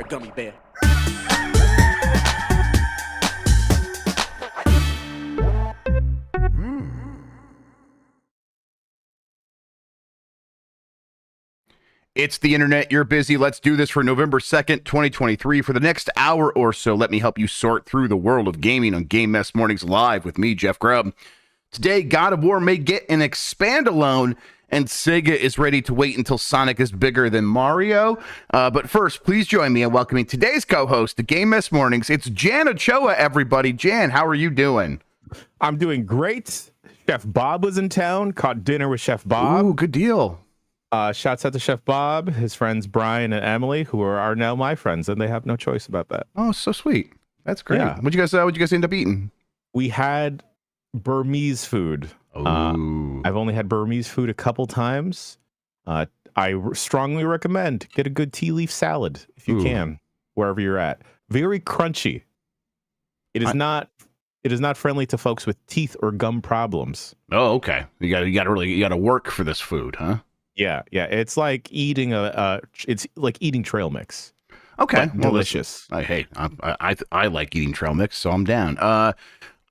a gummy bear. It's the internet. You're busy. Let's do this for November 2nd, 2023. For the next hour or so, let me help you sort through the world of gaming on Game Mess Mornings Live with me, Jeff Grubb. Today, God of War may get an expand-alone, and Sega is ready to wait until Sonic is bigger than Mario. But first, please join me in welcoming today's co-host to Game Mess Mornings. It's Jan Ochoa, everybody. Jan, how are you doing? I'm doing great. Chef Bob was in town, caught dinner with Chef Bob. Ooh, good deal. Shouts out to Chef Bob, his friends Brian and Emily, who are now my friends, and they have no choice about that. Oh, so sweet. That's great. Yeah. What'd you guys end up eating? We had Burmese food. I've only had Burmese food a couple times. I strongly recommend get a good tea leaf salad if you can, wherever you're at. Very crunchy. It is not friendly to folks with teeth or gum problems. Oh, okay. You gotta work for this food, huh? Yeah. It's like eating eating trail mix. Okay, well, delicious. I like eating trail mix, so I'm down.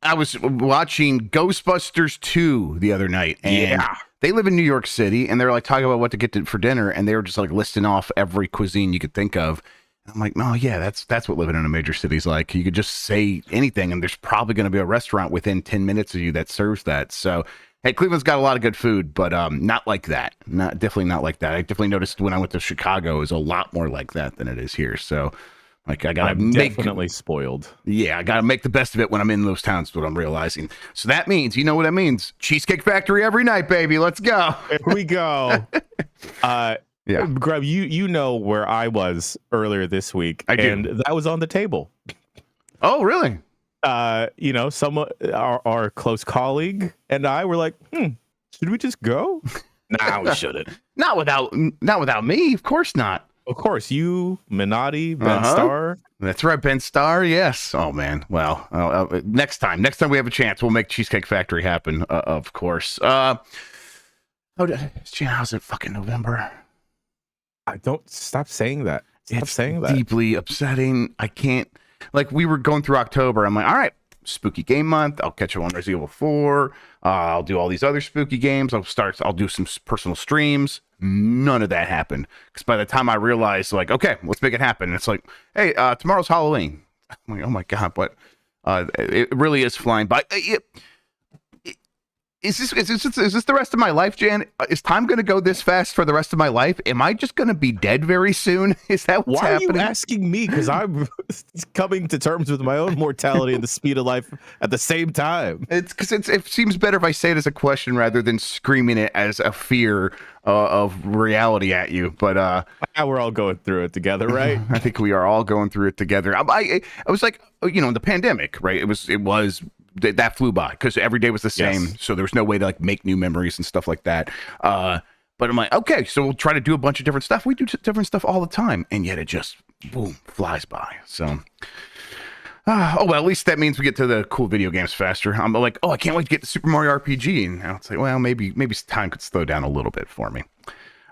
I was watching Ghostbusters 2 the other night, and they live in New York City, and they're like talking about what to get for dinner, and they were just like listing off every cuisine you could think of. I'm like, oh yeah, that's what living in a major city is like. You could just say anything, and there's probably going to be a restaurant within 10 minutes of you that serves that. So, hey, Cleveland's got a lot of good food, but not like that. Definitely not like that. I definitely noticed when I went to Chicago, is a lot more like that than it is here. So, like, I'm definitely spoiled. Yeah, I got to make the best of it when I'm in those towns, is what I'm realizing. So that means, you know what that means? Cheesecake Factory every night, baby. Let's go. Here we go. Yeah, Grubb, you know where I was earlier this week. I do. And that was on the table. Oh, really? Someone, our close colleague and I were like, should we just go? Nah, we shouldn't. Not without me. Of course not. Of course, you, Minotti, Ben Starr. That's right, Ben Starr. Yes. Oh man. Well, next time we have a chance, we'll make Cheesecake Factory happen. Of course. How's it fucking November? I don't stop saying that. It's deeply upsetting. I can't. Like, we were going through October. I'm like, all right, spooky game month. I'll catch up on Resident Evil 4. I'll do all these other spooky games. I'll do some personal streams. None of that happened. Because by the time I realized, like, okay, let's make it happen. And it's like, hey, tomorrow's Halloween. I'm like, oh my God, but it really is flying by. Is this the rest of my life, Jan? Is time going to go this fast for the rest of my life? Am I just going to be dead very soon? Is that what's happening? Why are you asking me? Because I'm coming to terms with my own mortality and the speed of life at the same time. It's because it seems better if I say it as a question rather than screaming it as a fear of reality at you. But now we're all going through it together, right? I think we are all going through it together. I was like, the pandemic, right? It was. That flew by because every day was the same. Yes. So there was no way to like make new memories and stuff like that. But I'm like, okay, so we'll try to do a bunch of different stuff. We do different stuff all the time. And yet it just, boom, flies by. So, well, at least that means we get to the cool video games faster. I'm like, I can't wait to get to Super Mario RPG. And I'll say, well, maybe time could slow down a little bit for me.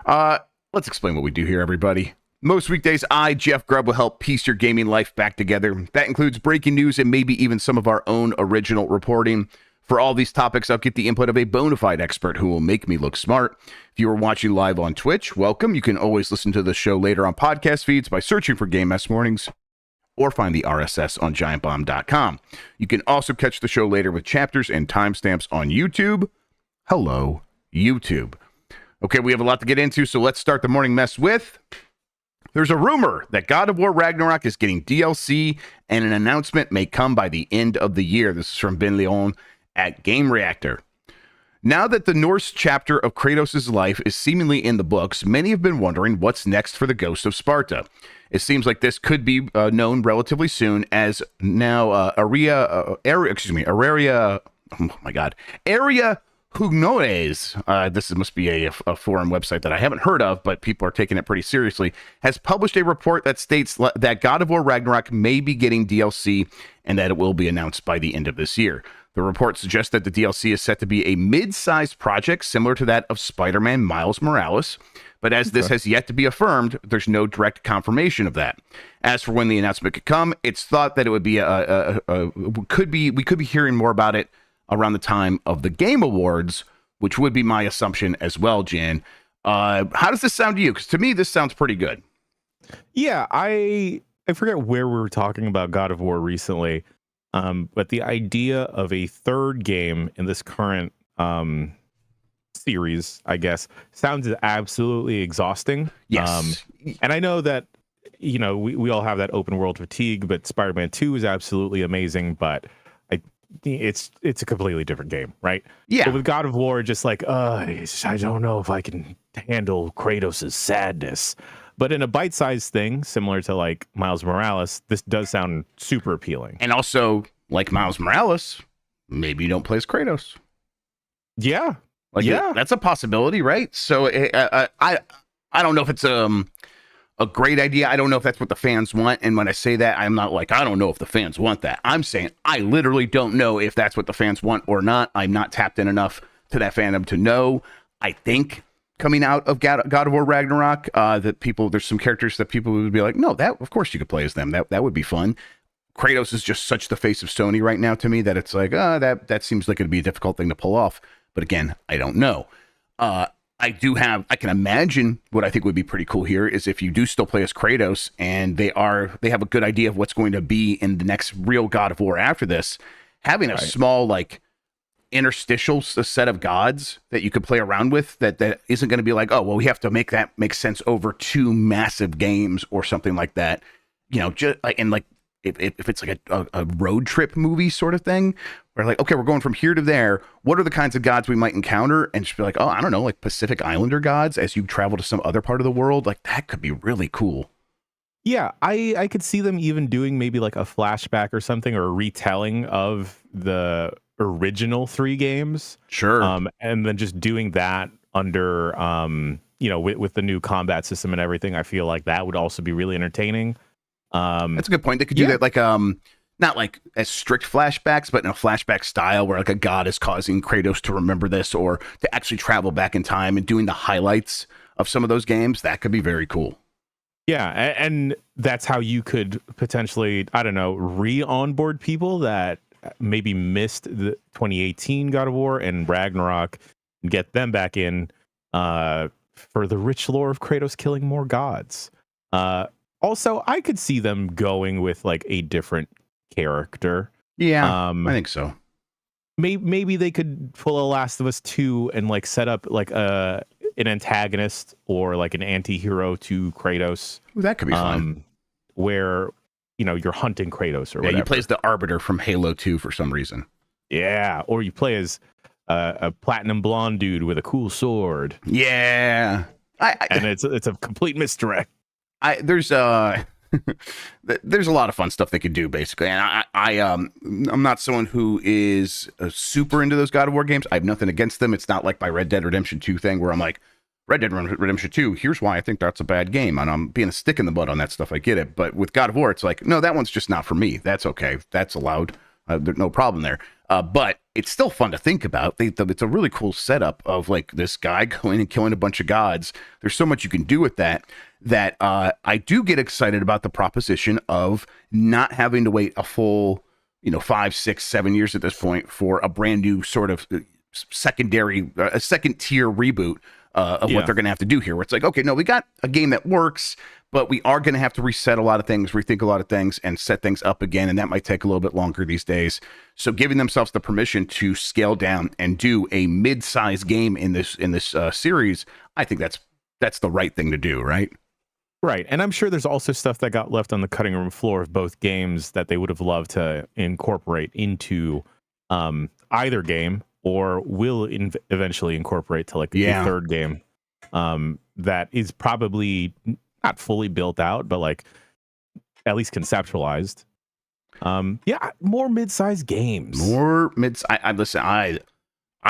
Let's explain what we do here, everybody. Most weekdays, I, Jeff Grubb, will help piece your gaming life back together. That includes breaking news and maybe even some of our own original reporting. For all these topics, I'll get the input of a bona fide expert who will make me look smart. If you are watching live on Twitch, welcome. You can always listen to the show later on podcast feeds by searching for Game Mess Mornings or find the RSS on giantbomb.com. You can also catch the show later with chapters and timestamps on YouTube. Hello, YouTube. Okay, we have a lot to get into, so let's start the morning mess with... There's a rumor that God of War Ragnarök is getting DLC, and an announcement may come by the end of the year. This is from Ben Leon at Game Reactor. Now that the Norse chapter of Kratos' life is seemingly in the books, many have been wondering what's next for the Ghost of Sparta. It seems like this could be known relatively soon, as now Area Hugnoes, this must be a forum website that I haven't heard of, but people are taking it pretty seriously, has published a report that states that God of War Ragnarök may be getting DLC and that it will be announced by the end of this year. The report suggests that the DLC is set to be a mid-sized project similar to that of Spider-Man Miles Morales. But as this has yet to be affirmed, there's no direct confirmation of that. As for when the announcement could come, it's thought that it would be we could be hearing more about it around the time of the Game Awards, which would be my assumption as well, Jan. How does this sound to you? Because to me, this sounds pretty good. Yeah, I forget where we were talking about God of War recently, but the idea of a third game in this current series, I guess, sounds absolutely exhausting. Yes. And I know that, we all have that open world fatigue, but Spider-Man 2 is absolutely amazing, but it's a completely different game, right? Yeah. But with God of War, just like, I don't know if I can handle Kratos' sadness. But in a bite-sized thing, similar to like Miles Morales, this does sound super appealing. And also, like Miles Morales, maybe you don't play as Kratos. Yeah. That's a possibility, right? So I don't know if it's a great idea. I don't know if that's what the fans want. And when I say that, I'm not like, I don't know if the fans want that. I'm saying I literally don't know if that's what the fans want or not. I'm not tapped in enough to that fandom to know. I think coming out of God of War Ragnarok, there's some characters that people would be like, no, that of course you could play as them. That would be fun. Kratos is just such the face of Sony right now to me that it's like, that seems like it'd be a difficult thing to pull off. But again, I don't know. I can imagine what I think would be pretty cool here is if you do still play as Kratos and they have a good idea of what's going to be in the next real God of War after this, having a small, like, interstitial set of gods that you could play around with that isn't going to be like, oh, well, we have to make that make sense over two massive games or something like that. Just like, and like, if it's like a road trip movie sort of thing, where like, okay, we're going from here to there. What are the kinds of gods we might encounter? And just be like, oh, I don't know, like Pacific Islander gods as you travel to some other part of the world. Like that could be really cool. Yeah, I could see them even doing maybe like a flashback or something, or a retelling of the original 3 games. Sure. And then just doing that under, with the new combat system and everything. I feel like that would also be really entertaining. That's a good point. They could do that like not like as strict flashbacks, but in a flashback style where like a god is causing Kratos to remember this or to actually travel back in time and doing the highlights of some of those games. That could be very cool. Yeah, and that's how you could potentially, I don't know, re-onboard people that maybe missed the 2018 God of War and Ragnarok and get them back in for the rich lore of Kratos killing more gods. Also, I could see them going with like a different character. Yeah, I think so. Maybe they could pull a Last of Us 2 and like set up like an antagonist or like an anti-hero to Kratos. Ooh, that could be fun. Where, you're hunting Kratos or whatever. You play as the Arbiter from Halo 2 for some reason. Yeah, or you play as a platinum blonde dude with a cool sword. Yeah. And it's a complete misdirect. There's a lot of fun stuff they could do basically, and I'm not someone who is super into those God of War games. I have nothing against them. It's not like my Red Dead Redemption 2 thing where I'm like, Red Dead Redemption 2, here's why I think that's a bad game, and I'm being a stick in the mud on that stuff. I get it, but with God of War, it's like, no, that one's just not for me. That's okay. That's allowed. There's no problem there. But it's still fun to think about. It's a really cool setup of like this guy going and killing a bunch of gods. There's so much you can do with that I do get excited about the proposition of not having to wait a full, 5, 6, 7 years at this point for a brand new sort of second tier reboot of what they're going to have to do here. Where it's like, okay, no, we got a game that works, but we are going to have to reset a lot of things, rethink a lot of things, and set things up again, and that might take a little bit longer these days. So giving themselves the permission to scale down and do a mid-sized game in this series, I think that's the right thing to do, right? Right. And I'm sure there's also stuff that got left on the cutting room floor of both games that they would have loved to incorporate into either game, or will eventually incorporate to like the third game that is probably not fully built out, but like at least conceptualized. More mid-sized games. I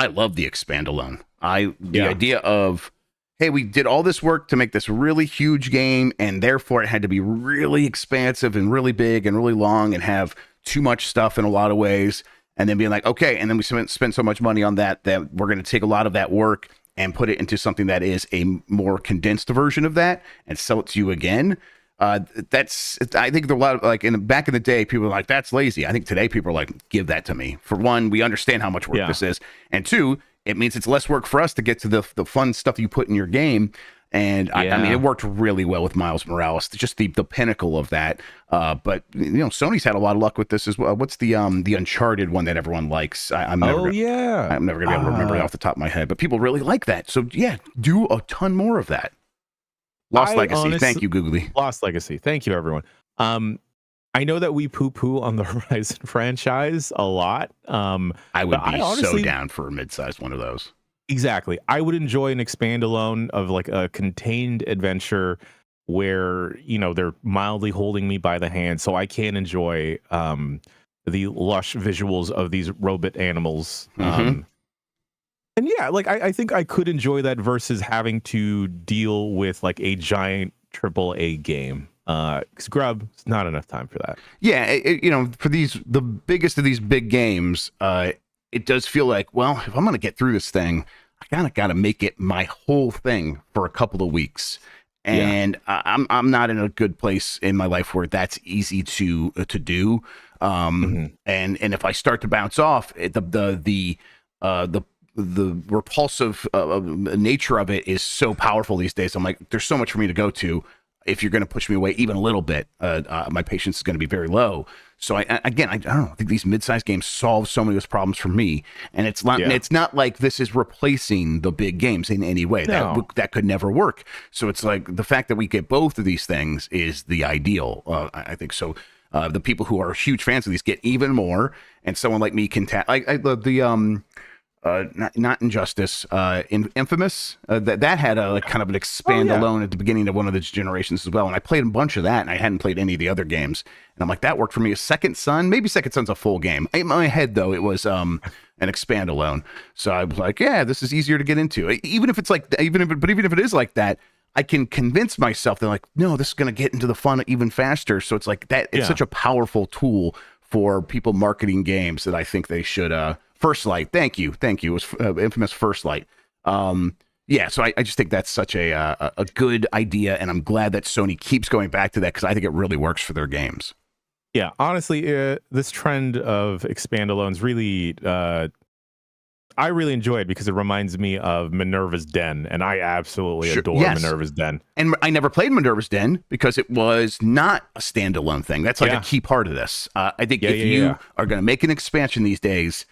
love the expand alone. The idea of, hey, we did all this work to make this really huge game, and therefore it had to be really expansive and really big and really long and have too much stuff in a lot of ways. and then being like, okay, and then we spend so much money on that we're going to take a lot of that work and put it into something that is a more condensed version of that and sell it to you again. I think there are a lot of, like, back in the day, people were like, that's lazy. I think today people are like, give that to me. For one, we understand how much work this is, and two, it means it's less work for us to get to the fun stuff you put in your game. And I mean, it worked really well with Miles Morales, just the pinnacle of that. But Sony's had a lot of luck with this as well. What's the Uncharted one that everyone likes? I'm never gonna be able to remember it off the top of my head, but people really like that. So yeah, do a ton more of that. Lost Legacy. Thank you, Googly. Lost Legacy. Thank you, everyone. I know that we poo-poo on the Horizon franchise a lot. I would be so down for a mid-sized one of those. Exactly. I would enjoy an expand-alone of like a contained adventure where, they're mildly holding me by the hand so I can enjoy the lush visuals of these robot animals. And yeah, like I think I could enjoy that versus having to deal with like a giant AAA game. Because Grubb, it's not enough time for that. Yeah, for the biggest of these big games, it does feel like, well, if I'm going to get through this thing, I kind of got to make it my whole thing for a couple of weeks. And I'm not in a good place in my life where that's easy to do. And if I start to bounce off, the repulsive nature of it is so powerful these days. I'm like, there's so much for me to go to. If you're going to push me away even a little bit, my patience is going to be very low. So I don't know. I think these mid-sized games solve so many of those problems for me, and it's not like this is replacing the big games in any way. No. That could never work. So it's like the fact that we get both of these things is the ideal. I think so. The people who are huge fans of these get even more, and someone like me can I love the not Injustice, Infamous. That had a kind of an expand alone at the beginning of one of the generations as well. And I played a bunch of that, and I hadn't played any of the other games. And I'm like, that worked for me. A Second Son, maybe Second Son's a full game. In my head, though, it was an expand alone. So I was like, yeah, this is easier to get into. Even if it is like that, I can convince myself that like, no, this is going to get into the fun even faster. So it's like that. It's such a powerful tool for people marketing games that I think they should. First Light, thank you. It was Infamous First Light. So I just think that's such a good idea, and I'm glad that Sony keeps going back to that because I think it really works for their games. Yeah, honestly, this trend of expand-alones really, I really enjoy it because it reminds me of Minerva's Den, and I absolutely adore Minerva's Den. And I never played Minerva's Den because it was not a standalone thing. That's like a key part of this. I think if you are going to make an expansion these days,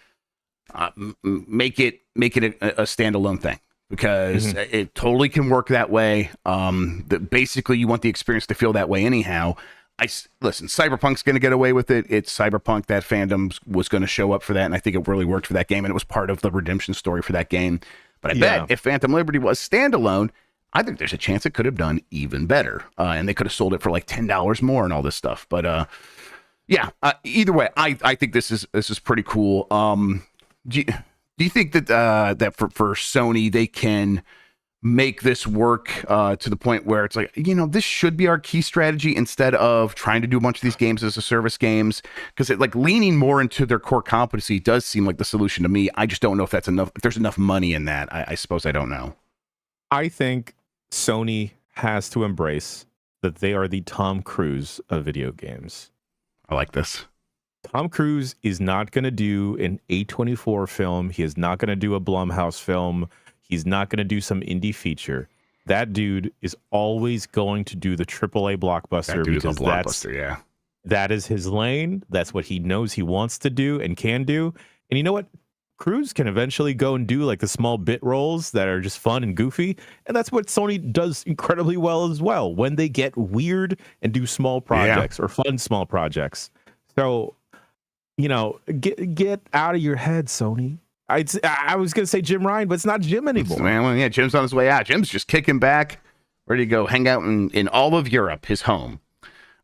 make it a standalone thing because it totally can work that way. Basically, you want the experience to feel that way anyhow. Listen, Cyberpunk's going to get away with it. It's Cyberpunk. That fandom was going to show up for that, and I think it really worked for that game, and it was part of the redemption story for that game. But I bet if Phantom Liberty was standalone, I think there's a chance it could have done even better, and they could have sold it for like $10 more and all this stuff. But either way, I think this is pretty cool. Do you think that that for Sony they can make this work to the point where it's like, this should be our key strategy instead of trying to do a bunch of these games as a service games? Because like leaning more into their core competency does seem like the solution to me. I just don't know if that's enough. If there's enough money in that, I suppose I don't know. I think Sony has to embrace that they are the Tom Cruise of video games. I like this. Tom Cruise is not going to do an A24 film. He is not going to do a Blumhouse film. He's not going to do some indie feature. That dude is always going to do the AAA blockbuster because that is his lane. That's what he knows he wants to do and can do. And you know what? Cruise can eventually go and do like the small bit roles that are just fun and goofy. And that's what Sony does incredibly well as well, when they get weird and do small projects or fun small projects. So, get out of your head, Sony. I was going to say Jim Ryan, but it's not Jim anymore. Well, Jim's on his way out. Jim's just kicking back, ready to go hang out in all of Europe, his home.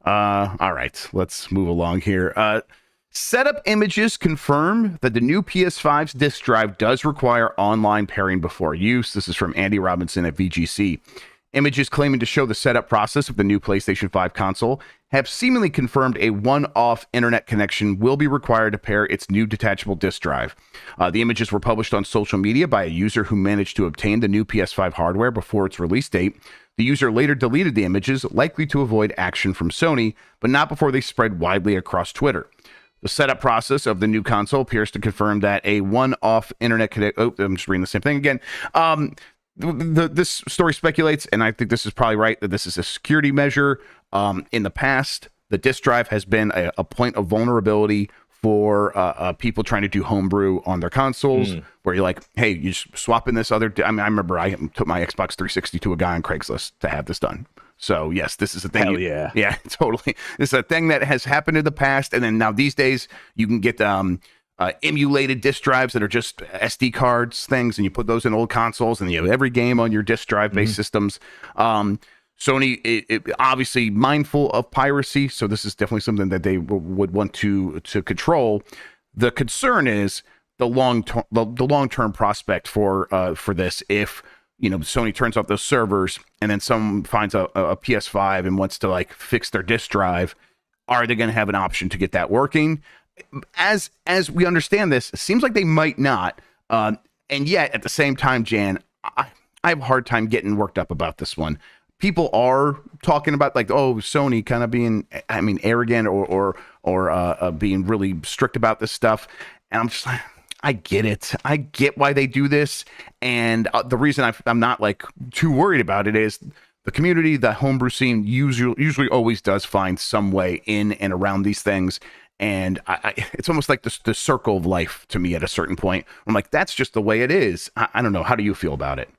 All right, let's move along here. Setup images confirm that the new PS5's disk drive does require online pairing before use. This is from Andy Robinson at VGC. Images claiming to show the setup process of the new PlayStation 5 console have seemingly confirmed a one-off internet connection will be required to pair its new detachable disk drive. The images were published on social media by a user who managed to obtain the new PS5 hardware before its release date. The user later deleted the images, likely to avoid action from Sony, but not before they spread widely across Twitter. The setup process of the new console appears to confirm that a one-off internet connection... Oh, I'm just reading the same thing again. This story speculates, and I think this is probably right, that this is a security measure. In the past, the disk drive has been a point of vulnerability for people trying to do homebrew on their consoles, where you're like, hey, you just swap in this other... I remember I took my Xbox 360 to a guy on Craigslist to have this done. So, yes, this is a thing. Hell yeah. Yeah, totally. This is a thing that has happened in the past, and then now these days, you can get... emulated disk drives that are just SD cards things, and you put those in old consoles, and you have every game on your disk drive based systems. Sony, it obviously mindful of piracy, so this is definitely something that they would want to control. The concern is the long term prospect for this. If Sony turns off those servers and then someone finds a PS5 and wants to like fix their disk drive, are they going to have an option to get that working? As we understand this, it seems like they might not. And yet, at the same time, Jan, I have a hard time getting worked up about this one. People are talking about like, oh, Sony kind of being, arrogant or being really strict about this stuff. And I'm just like, I get it. I get why they do this. And the reason I'm not like too worried about it is the community, the homebrew scene usually always does find some way in and around these things. And it's almost like the circle of life to me at a certain point. I'm like, that's just the way it is. I don't know. How do you feel about it?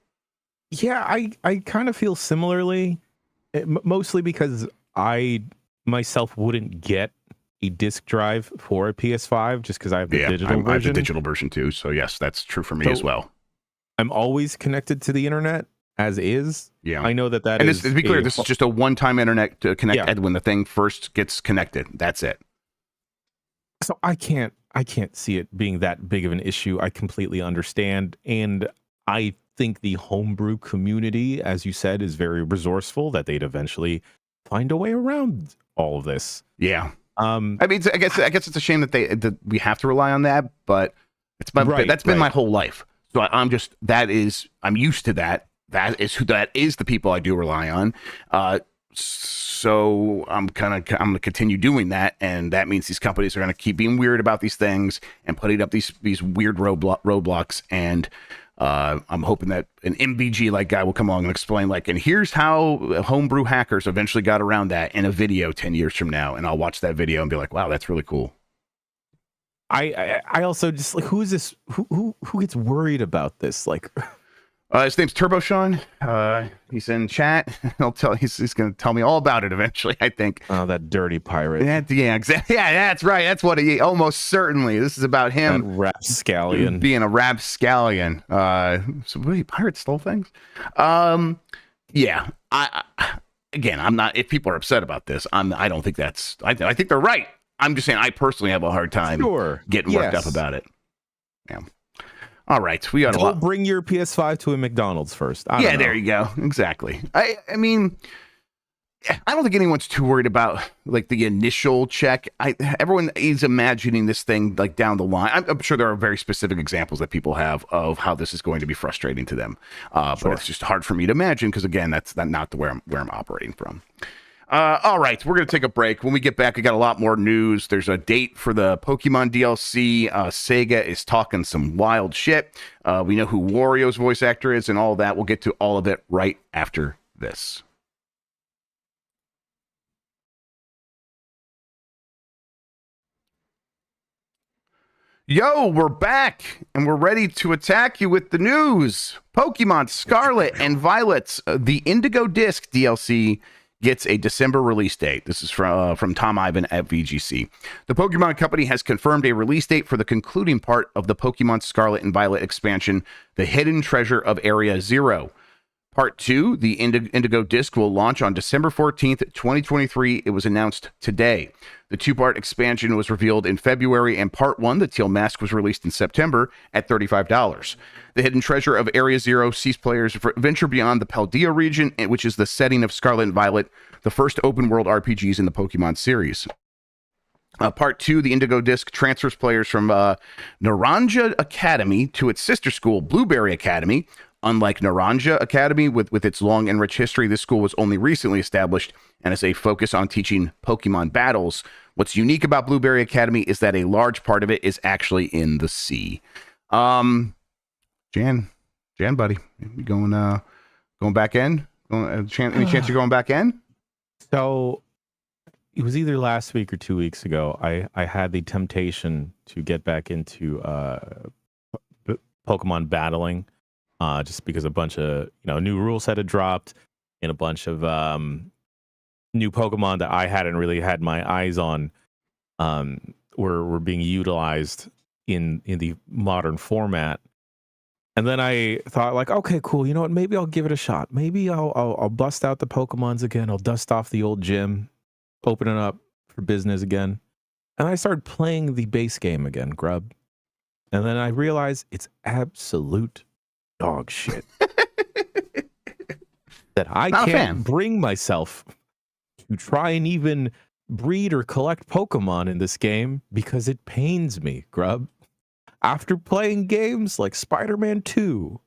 Yeah, I kind of feel similarly, mostly because I myself wouldn't get a disc drive for a PS5 just because I have the digital version. I have the digital version too. So yes, that's true for me as well. I'm always connected to the internet as is. Yeah, I know that and is. And to be clear, this is just a one-time internet to connect when the thing first gets connected. That's it. So I can't see it being that big of an issue. I completely understand. And I think the homebrew community, as you said, is very resourceful, that they'd eventually find a way around all of this. Yeah. I guess it's a shame that we have to rely on that, but that's been my whole life. So I'm used to that. That is the people I do rely on. So I'm going to continue doing that, and that means these companies are going to keep being weird about these things and putting up these weird roadblocks. And I'm hoping that an MBG like guy will come along and explain and here's how homebrew hackers eventually got around that in a video 10 years from now, and I'll watch that video and be like, wow, that's really cool. I also just like, who is this? Who gets worried about this? Like. His name's Turbo Sean. He's in chat. He's going to tell me all about it eventually, I think. Oh, that dirty pirate. Yeah, exactly. Yeah, that's right. That's what he almost certainly. This is about him. That rapscallion. Being a rapscallion. So wait, pirates stole things? Yeah. I'm not, if people are upset about this, I don't think that's, I think they're right. I'm just saying I personally have a hard time getting worked up about it. Yeah. All right, we got a lot. Bring your PS5 to a McDonald's first. Yeah, there you go. Exactly. I mean, I don't think anyone's too worried about the initial check. Everyone is imagining this thing down the line. I'm sure there are very specific examples that people have of how this is going to be frustrating to them. But it's just hard for me to imagine because again, that's not where I'm operating from. All right, we're going to take a break. When we get back, I got a lot more news. There's a date for the Pokemon DLC. Sega is talking some wild shit. We know who Wario's voice actor is and all that. We'll get to all of it right after this. Yo, we're back, and we're ready to attack you with the news. Pokemon Scarlet and Violet's the Indigo Disc DLC gets a December release date. This is from Tom Ivan at VGC. The Pokemon Company has confirmed a release date for the concluding part of the Pokemon Scarlet and Violet expansion, The Hidden Treasure of Area Zero. Part 2, the Indigo disc, will launch on December 14th, 2023. It was announced today. The two-part expansion was revealed in February, and Part 1, the Teal Mask, was released in September at $35. The hidden treasure of Area Zero sees players venture beyond the Paldea region, which is the setting of Scarlet and Violet, the first open-world RPGs in the Pokemon series. Part 2, the Indigo disc, transfers players from Naranja Academy to its sister school, Blueberry Academy. Unlike Naranja Academy, with its long and rich history, this school was only recently established and has a focus on teaching Pokemon battles. What's unique about Blueberry Academy is that a large part of it is actually in the sea. Jan, buddy, you going back in? Any chance you're going back in? So it was either last week or 2 weeks ago. I had the temptation to get back into Pokemon battling. Just because a bunch of new rule set had dropped and a bunch of new Pokemon that I hadn't really had my eyes on were being utilized in the modern format. And then I thought, like, okay, cool. You know what? Maybe I'll give it a shot. Maybe I'll bust out the Pokemons again. I'll dust off the old gym, open it up for business again. And I started playing the base game again, Grubb. And then I realized it's absolute dog shit. That I can't bring myself to try and even breed or collect Pokemon in this game because it pains me, Grubb. After playing games like Spider-Man 2,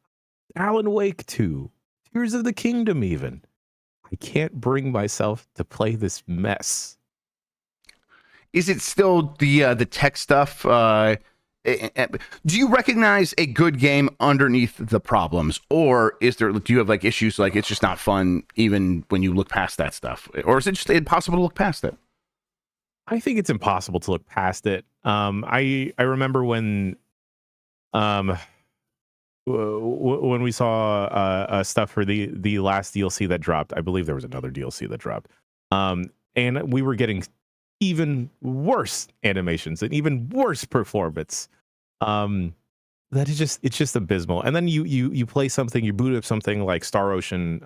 Alan Wake 2, Tears of the Kingdom even, I can't bring myself to play this mess. Is it still the tech stuff? Do you recognize a good game underneath the problems, or do you have like issues like it's just not fun even when you look past that stuff, or is it just impossible to look past it? I think it's impossible to look past it. I remember when we saw stuff for the last DLC that dropped. I believe there was another DLC that dropped, and we were getting even worse animations and even worse performance. That is it's just abysmal. And then you play something, you boot up something like Star Ocean,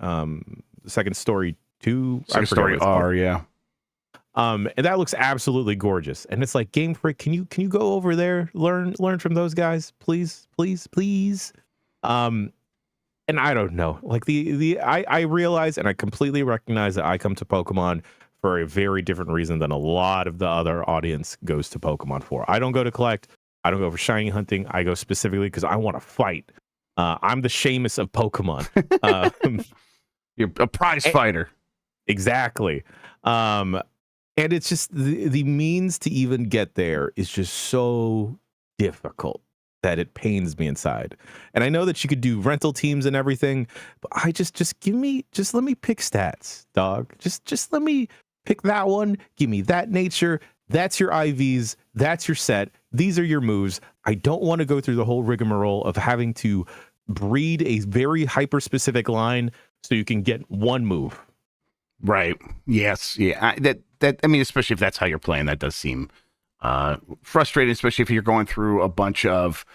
Second Story 2, Second Story R, yeah. And that looks absolutely gorgeous. And it's like, Game Freak, can you go over there, learn from those guys, please. And I don't know, like I realize and I completely recognize that I come to Pokemon for a very different reason than a lot of the other audience goes to Pokemon for. I don't go to collect. I don't go for shiny hunting. I go specifically because I want to fight. I'm the Seamus of Pokemon. You're a prize fighter. Exactly. And it's just the means to even get there is just so difficult that it pains me inside. And I know that you could do rental teams and everything, but I just let me pick stats, dog. Just let me pick that one. Give me that nature. That's your IVs. That's your set. These are your moves. I don't want to go through the whole rigmarole of having to breed a very hyper-specific line so you can get one move. Right. Yes. Yeah. I mean, especially if that's how you're playing, that does seem frustrating, especially if you're going through a bunch of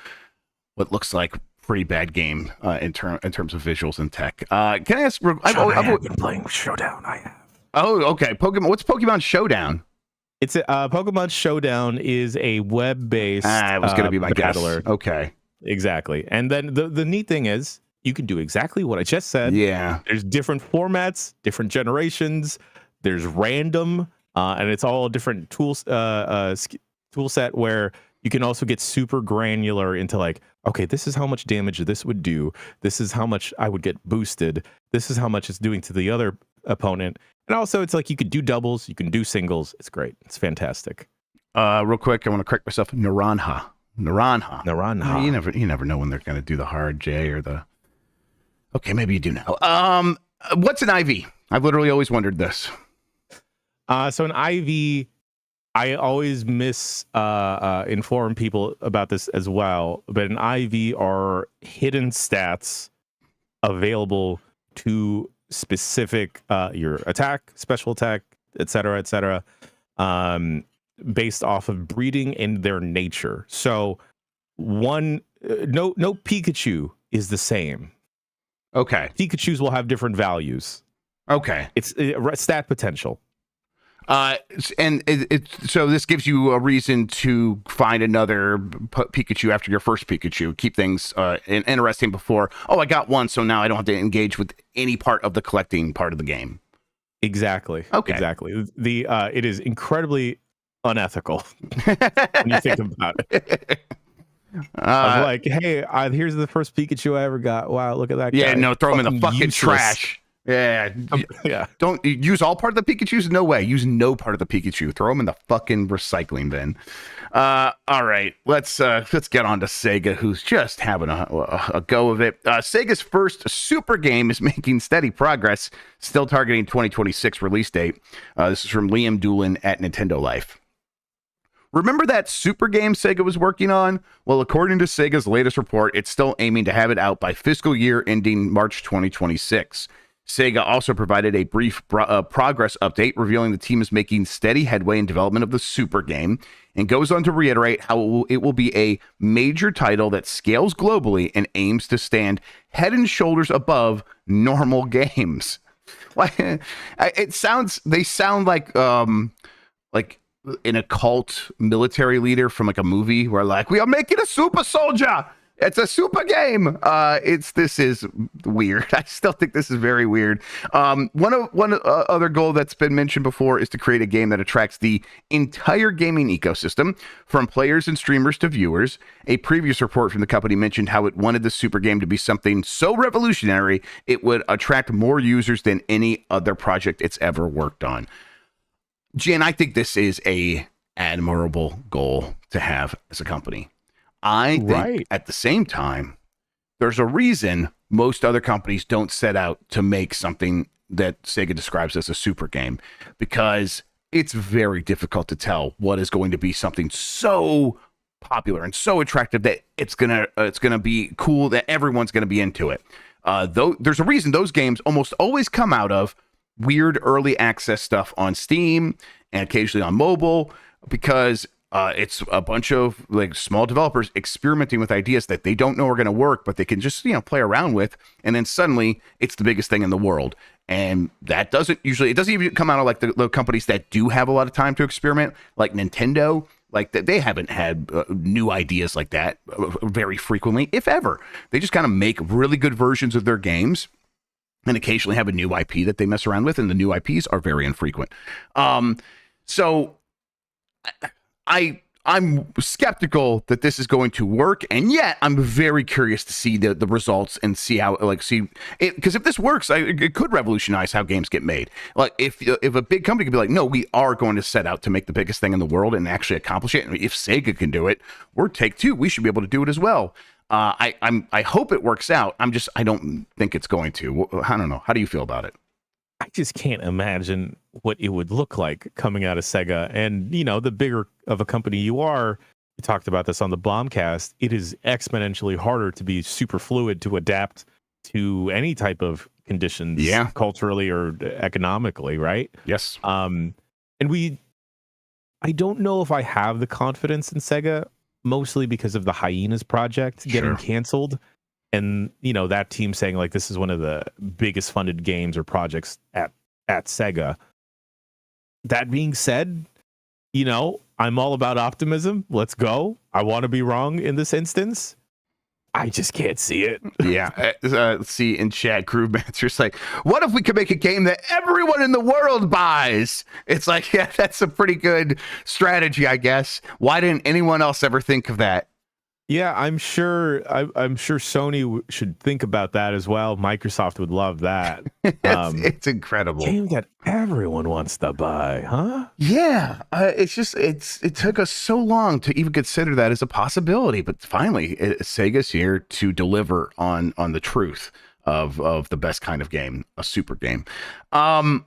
what looks like pretty bad game in terms of visuals and tech. Can I ask? I've been playing Showdown. I have. Oh, okay. Pokemon. What's Pokemon Showdown? It's Pokemon Showdown is a web-based. It was going to be my battler. Guess. Okay. Exactly. And then the neat thing is you can do exactly what I just said. Yeah. There's different formats, different generations. There's random, and it's all a different tool set where you can also get super granular into like, okay, this is how much damage this would do. This is how much I would get boosted. This is how much it's doing to the other opponent. And also, it's like you could do doubles, you can do singles. It's great. It's fantastic. Real quick, I want to correct myself. Naranja. You never know when they're going to do the hard J or the. Okay, maybe you do now. What's an IV? I've literally always wondered this. So an IV, I always inform people about this as well. But an IV are hidden stats available to specific your attack, special attack, etc., based off of breeding and their nature. So no Pikachu is the same. Okay. Pikachus will have different values. Okay. It's stat potential. So this gives you a reason to find another Pikachu after your first Pikachu. Keep things interesting before. Oh, I got one, so now I don't have to engage with any part of the collecting part of the game. Exactly. Okay. Exactly. It is incredibly unethical when you think about it. Like, hey, here's the first Pikachu I ever got. Wow, look at that guy. Yeah, no, throw him in the fucking useless trash. Yeah. Yeah. Don't use all part of the Pikachus? No way. Use no part of the Pikachu. Throw them in the fucking recycling bin. All right. Let's get on to Sega, who's just having a go of it. Sega's first super game is making steady progress, still targeting 2026 release date. This is from Liam Doolin at Nintendo Life. Remember that super game Sega was working on? Well, according to Sega's latest report, it's still aiming to have it out by fiscal year ending March 2026. Sega also provided a brief progress update revealing the team is making steady headway in development of the super game, and goes on to reiterate how it will be a major title that scales globally and aims to stand head and shoulders above normal games. They sound like an occult military leader from like a movie where like, we are making a super soldier. It's a super game. This is weird. I still think this is very weird. One other goal that's been mentioned before is to create a game that attracts the entire gaming ecosystem, from players and streamers to viewers. A previous report from the company mentioned how it wanted the super game to be something so revolutionary it would attract more users than any other project it's ever worked on. Jan, I think this is a admirable goal to have as a company. I think at the same time, there's a reason most other companies don't set out to make something that Sega describes as a super game, because it's very difficult to tell what is going to be something so popular and so attractive that it's gonna be cool, that everyone's gonna be into it. Though there's a reason those games almost always come out of weird early access stuff on Steam and occasionally on mobile, because it's a bunch of like small developers experimenting with ideas that they don't know are going to work, but they can just, play around with. And then suddenly it's the biggest thing in the world. And that doesn't even come out of like the companies that do have a lot of time to experiment, like Nintendo. Like they haven't had new ideas like that very frequently, if ever. They just kind of make really good versions of their games and occasionally have a new IP that they mess around with. And the new IPs are very infrequent. So I'm skeptical that this is going to work, and yet I'm very curious to see the results and see how because if this works, it could revolutionize how games get made. Like if a big company could be like, no, we are going to set out to make the biggest thing in the world and actually accomplish it. And if Sega can do it, we're Take-Two, we should be able to do it as well. I hope it works out. I don't think it's going to. I don't know. How do you feel about it? I just can't imagine what it would look like coming out of Sega. And, the bigger of a company you are, we talked about this on the Bombcast, it is exponentially harder to be super fluid, to adapt to any type of conditions, culturally or economically, right? Yes. And I don't know if I have the confidence in Sega, mostly because of the Hyenas project getting canceled. And, that team saying like, this is one of the biggest funded games or projects at Sega. That being said, I'm all about optimism. Let's go. I want to be wrong in this instance. I just can't see it. Yeah. Let's see in chat, Groovemancer's like, what if we could make a game that everyone in the world buys? It's like, yeah, that's a pretty good strategy, I guess. Why didn't anyone else ever think of that? Yeah, I'm sure Sony should think about that as well. Microsoft would love that. It's incredible. Game that everyone wants to buy, huh? Yeah, it took us so long to even consider that as a possibility, but finally, Sega's here to deliver on the truth of the best kind of game, a super game. I'm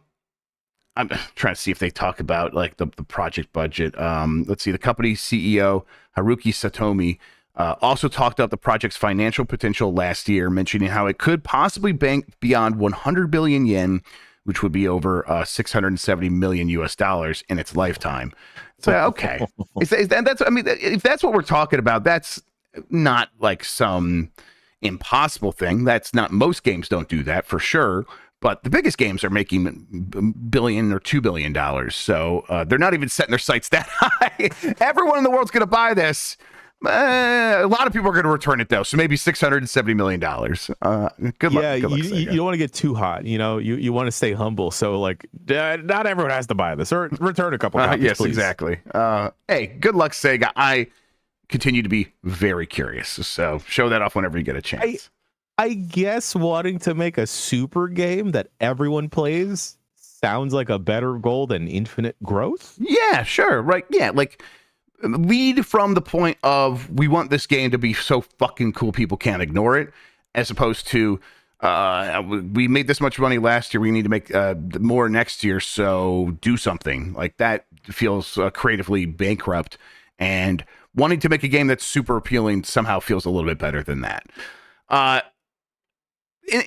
trying to see if they talk about like the project budget. Let's see, the company's CEO Haruki Satomi also talked up the project's financial potential last year, mentioning how it could possibly bank beyond 100 billion yen, which would be over $670 million in its lifetime. So, okay. If that's what we're talking about, that's not like some impossible thing. That's not, most games don't do that for sure. But the biggest games are making $1 billion or $2 billion. So they're not even setting their sights that high. Everyone in the world's going to buy this. A lot of people are going to return it, though. So maybe $670 million. Good luck. Yeah, good luck, you don't want to get too hot. You want to stay humble. So, like, not everyone has to buy this. Or return a couple copies, yes, please. exactly. Hey, good luck, Sega. I continue to be very curious. So show that off whenever you get a chance. I guess wanting to make a super game that everyone plays sounds like a better goal than infinite growth. Yeah, sure. Right. Yeah. Like, lead from the point of, we want this game to be so fucking cool people can't ignore it, as opposed to, we made this much money last year, we need to make more next year, so do something. Like, that feels creatively bankrupt, and wanting to make a game that's super appealing somehow feels a little bit better than that.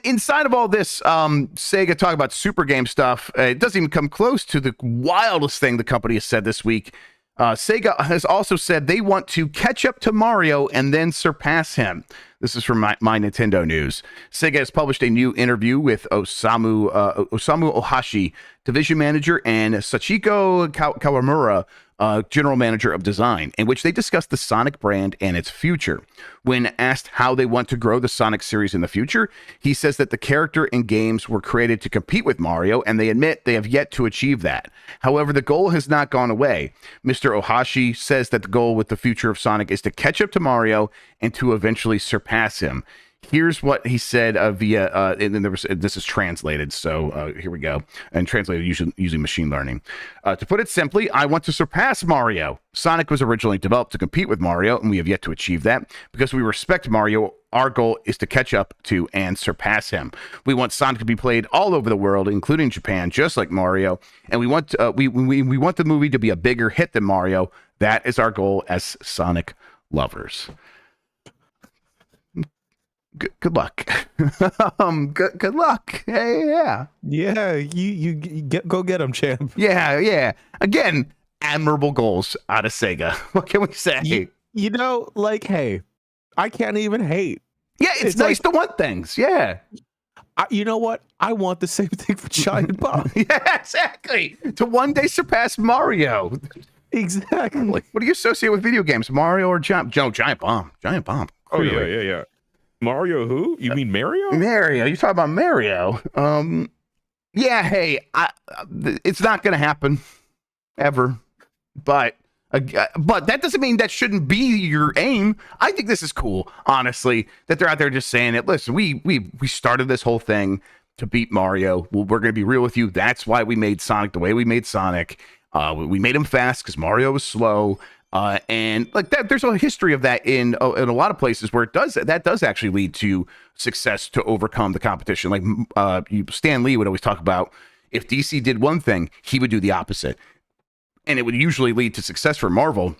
Inside of all this, Sega talk about super game stuff. It doesn't even come close to the wildest thing the company has said this week. Sega has also said they want to catch up to Mario and then surpass him. This is from my Nintendo News. Sega has published a new interview with Osamu Ohashi, division manager, and Sachiko Kawamura, general manager of design, in which they discussed the Sonic brand and its future. When asked how they want to grow the Sonic series in the future, he says that the character and games were created to compete with Mario, and they admit they have yet to achieve that. However, the goal has not gone away. Mr. Ohashi says that the goal with the future of Sonic is to catch up to Mario and to eventually surpass him. Here's what he said via, and then this is translated, so here we go, and translated using machine learning. To put it simply, I want to surpass Mario. Sonic was originally developed to compete with Mario, and we have yet to achieve that. Because we respect Mario, our goal is to catch up to and surpass him. We want Sonic to be played all over the world, including Japan, just like Mario, and we want we want the movie to be a bigger hit than Mario. That is our goal as Sonic lovers. Good luck. Good luck. Yeah. You go get them, champ. Yeah. Again, admirable goals out of Sega. What can we say? Hey, I can't even hate. Yeah, it's nice to want things. Yeah. You know what? I want the same thing for Giant Bomb. Yeah, exactly. To one day surpass Mario. Exactly. What do you associate with video games? Mario or Giant Bomb? Giant Bomb. Oh, yeah. Mario who? You mean Mario? Mario. You talking about Mario? Yeah. Hey, it's not going to happen ever, but that doesn't mean that shouldn't be your aim. I think this is cool, honestly, that they're out there just saying it. Listen, we started this whole thing to beat Mario. Well, we're going to be real with you. That's why we made Sonic the way we made Sonic. We made him fast because Mario was slow. And like that, there's a history of that in a lot of places where that does actually lead to success to overcome the competition. Like Stan Lee would always talk about, if DC did one thing, he would do the opposite, and it would usually lead to success for Marvel.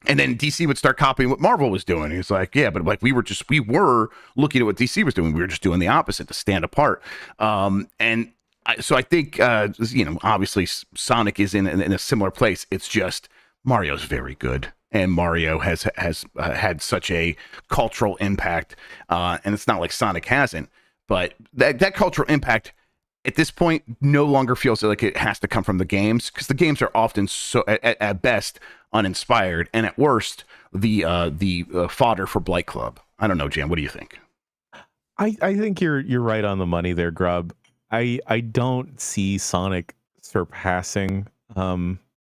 And then DC would start copying what Marvel was doing. He's like, yeah, but like we were looking at what DC was doing. We were just doing the opposite to stand apart. So I think obviously Sonic is in a similar place. It's just Mario's very good, and Mario has had such a cultural impact, and it's not like Sonic hasn't. But that cultural impact at this point no longer feels like it has to come from the games, because the games are often so at best uninspired, and at worst the fodder for Blight Club. I don't know, Jan. What do you think? I think you're right on the money there, Grubb. I don't see Sonic surpassing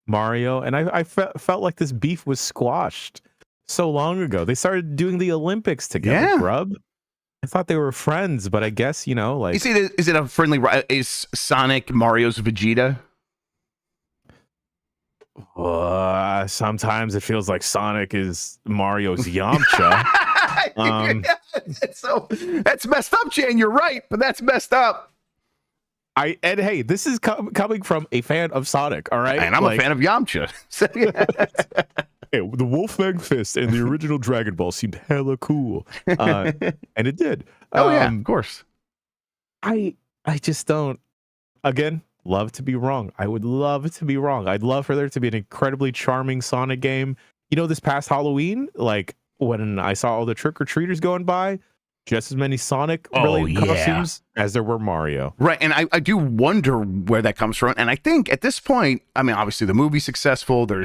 Mario, and I felt like this beef was squashed so long ago. They started doing the Olympics together, Grubb. I thought they were friends, but I guess, like... Is it a friendly... Is Sonic Mario's Vegeta? Sometimes it feels like Sonic is Mario's Yamcha. That's messed up, Jan. You're right, but that's messed up. And hey, this is coming from a fan of Sonic, all right? And I'm a fan of Yamcha. Hey, the Wolfgang Fist and the original Dragon Ball seemed hella cool. And it did. Of course. I just don't, again, love to be wrong. I would love to be wrong. I'd love for there to be an incredibly charming Sonic game. This past Halloween, like when I saw all the trick-or-treaters going by, just as many Sonic related costumes as there were Mario. Right. And I do wonder where that comes from. And I think at this point, I mean, obviously the movie's successful. There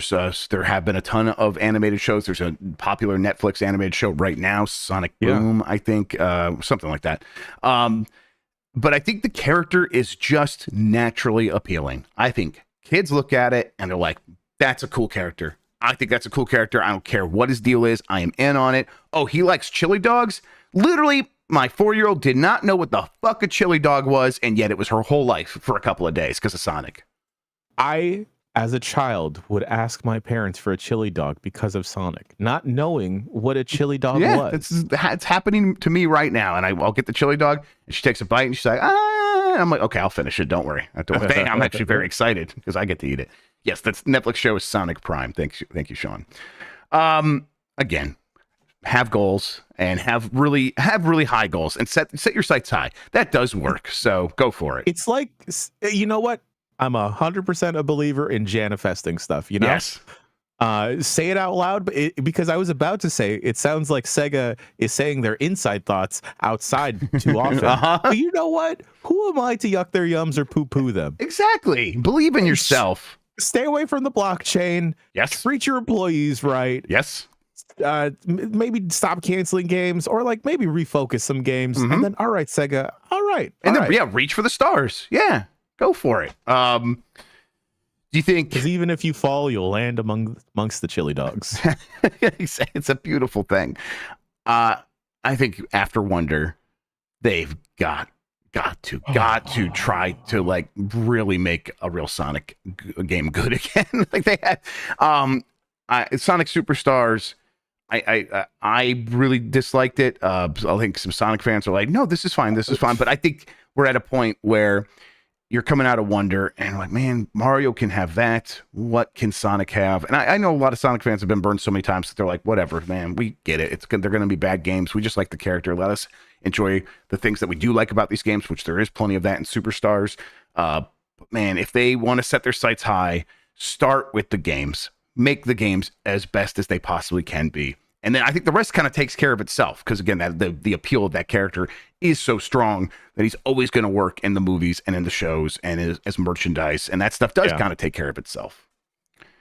have been a ton of animated shows. There's a popular Netflix animated show right now, Sonic Boom, I think, something like that. But I think the character is just naturally appealing. I think kids look at it and they're like, that's a cool character. I think that's a cool character. I don't care what his deal is. I am in on it. Oh, he likes chili dogs? Literally, my 4-year-old did not know what the fuck a chili dog was, and yet it was her whole life for a couple of days because of Sonic. I, as a child, would ask my parents for a chili dog because of Sonic, not knowing what a chili dog was. It's happening to me right now, and I'll get the chili dog, and she takes a bite, and she's like, ah, I'm like, okay, I'll finish it. Don't worry. I'm actually very excited because I get to eat it. Yes, that's Netflix show is Sonic Prime. Thank you, Sean. Again, have goals and have really high goals and set your sights high. That does work. So go for it. It's like, you know what? I'm 100% a believer in Janifesting stuff. You know, yes. Say it out loud, but because I was about to say it sounds like Sega is saying their inside thoughts outside too often. But you know what? Who am I to yuck their yums or poo them? Exactly. Believe in yourself. Stay away from the blockchain. Yes. Treat your employees right. Yes. Maybe stop canceling games, or like maybe refocus some games, and then all right, Sega, all right, and then reach for the stars. Yeah, go for it. Do you think? Because even if you fall, you'll land amongst the chili dogs. It's a beautiful thing. I think after Wonder, they've got to try to like really make a real Sonic game good again. Like they had Sonic Superstars. I really disliked it. I think some Sonic fans are like, no, this is fine. But I think we're at a point where you're coming out of Wonder and like, man, Mario can have that. What can Sonic have? And I know a lot of Sonic fans have been burned so many times that they're like, whatever, man, we get it. They're going to be bad games. We just like the character. Let us enjoy the things that we do like about these games, which there is plenty of that in Superstars. But man, if they want to set their sights high, start with the games. Make the games as best as they possibly can be. And then I think the rest kind of takes care of itself. Because again, the appeal of that character is so strong that he's always going to work in the movies and in the shows and as merchandise. And that stuff does kind of take care of itself.